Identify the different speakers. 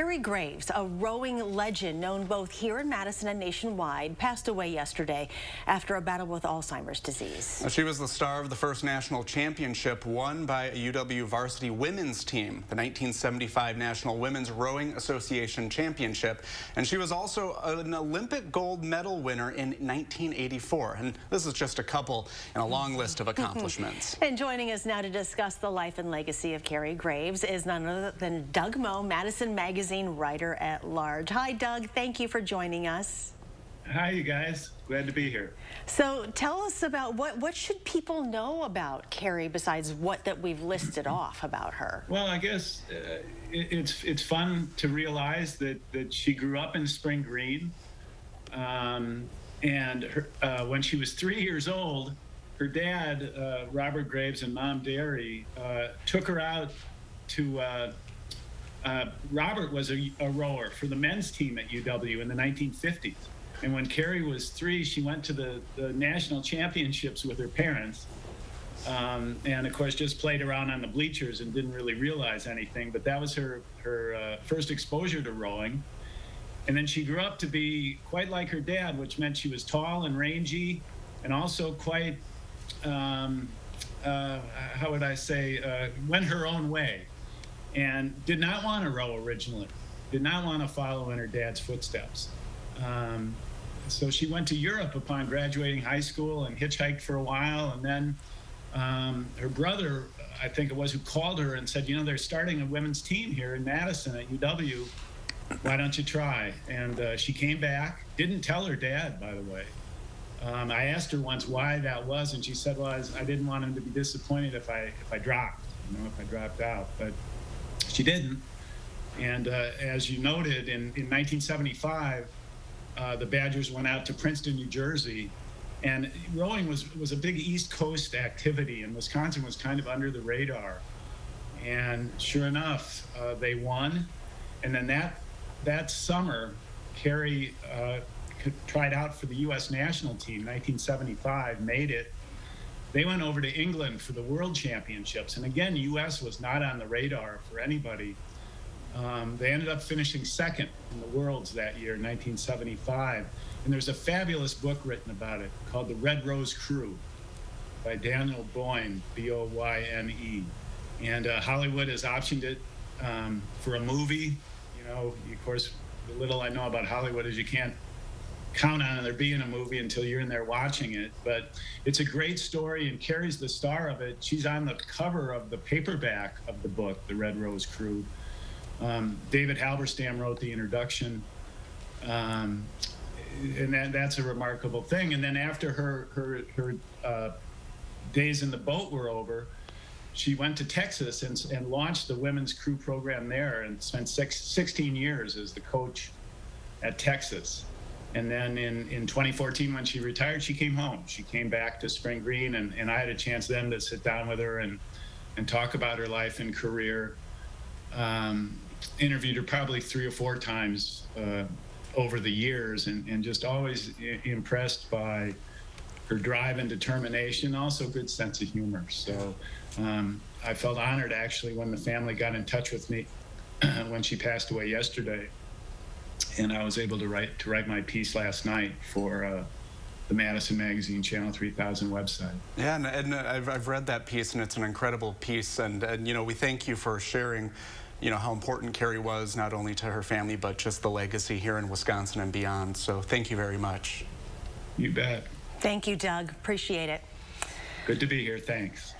Speaker 1: Carrie Graves, a rowing legend known both here in Madison and nationwide, passed away yesterday after a battle with Alzheimer's disease.
Speaker 2: She was the star of the first national championship won by a UW varsity women's team, the 1975 National Women's Rowing Association Championship. And she was also an Olympic gold medal winner in 1984. And this is just a couple in a long list of accomplishments.
Speaker 1: And joining us now to discuss the life and legacy of Carrie Graves is none other than Doug Moe, Madison Magazine writer at large. Hi, Doug. Thank you for joining us.
Speaker 3: Hi, you guys. Glad to be here.
Speaker 1: So tell us about what should people know about Carrie besides what that we've listed off about her?
Speaker 3: Well, I guess it's fun to realize that she grew up in Spring Green, and when she was 3 years old, her dad, Robert Graves, and Mom Derry took her out to Robert was a rower for the men's team at UW in the 1950s. And when Carrie was 3, she went to the national championships with her parents. And of course, just played around on the bleachers and didn't really realize anything. But that was her first exposure to rowing. And then she grew up to be quite like her dad, which meant she was tall and rangy and also quite, how would I say, went her own way. And did not want to row originally, did not want to follow in her dad's footsteps. So she went to Europe upon graduating high school and hitchhiked for a while. And then her brother, I think it was, who called her and said, you know, they're starting a women's team here in Madison at UW. Why don't you try? And she came back, didn't tell her dad, by the way. I asked her once why that was, and she said, well, I didn't want him to be disappointed if I dropped, if I dropped out. But she didn't. And as you noted, in 1975, the Badgers went out to Princeton, New Jersey, and rowing was a big East Coast activity, and Wisconsin was kind of under the radar. And sure enough, they won. And then that summer, Carrie tried out for the U.S. national team, 1975, made it. They went over to England for the World Championships. And again, U.S. was not on the radar for anybody. They ended up finishing second in the Worlds that year, 1975. And there's a fabulous book written about it called The Red Rose Crew by Daniel Boyne, B-O-Y-N-E. And Hollywood has optioned it for a movie. You know, of course, the little I know about Hollywood is you can't count on there being a movie until you're in there watching it. But it's a great story, and Carrie's the star of it. She's on the cover of the paperback of the book, The Red Rose Crew. David Halberstam wrote the introduction, and that's a remarkable thing. And then after her days in the boat were over, she went to Texas and launched the women's crew program there and spent 16 years as the coach at Texas. And then in 2014, when she retired, she came home. She came back to Spring Green, and I had a chance then to sit down with her and talk about her life and career. Interviewed her probably 3 or 4 times over the years, and just always impressed by her drive and determination, also good sense of humor. So I felt honored, actually, when the family got in touch with me when she passed away yesterday. And I was able to write my piece last night for the Madison Magazine Channel 3000 website.
Speaker 2: Yeah, and I've read that piece, and it's an incredible piece. And you know, we thank you for sharing, you know, how important Carrie was not only to her family but just the legacy here in Wisconsin and beyond. So thank you very much.
Speaker 3: You bet.
Speaker 1: Thank you, Doug. Appreciate it.
Speaker 3: Good to be here. Thanks.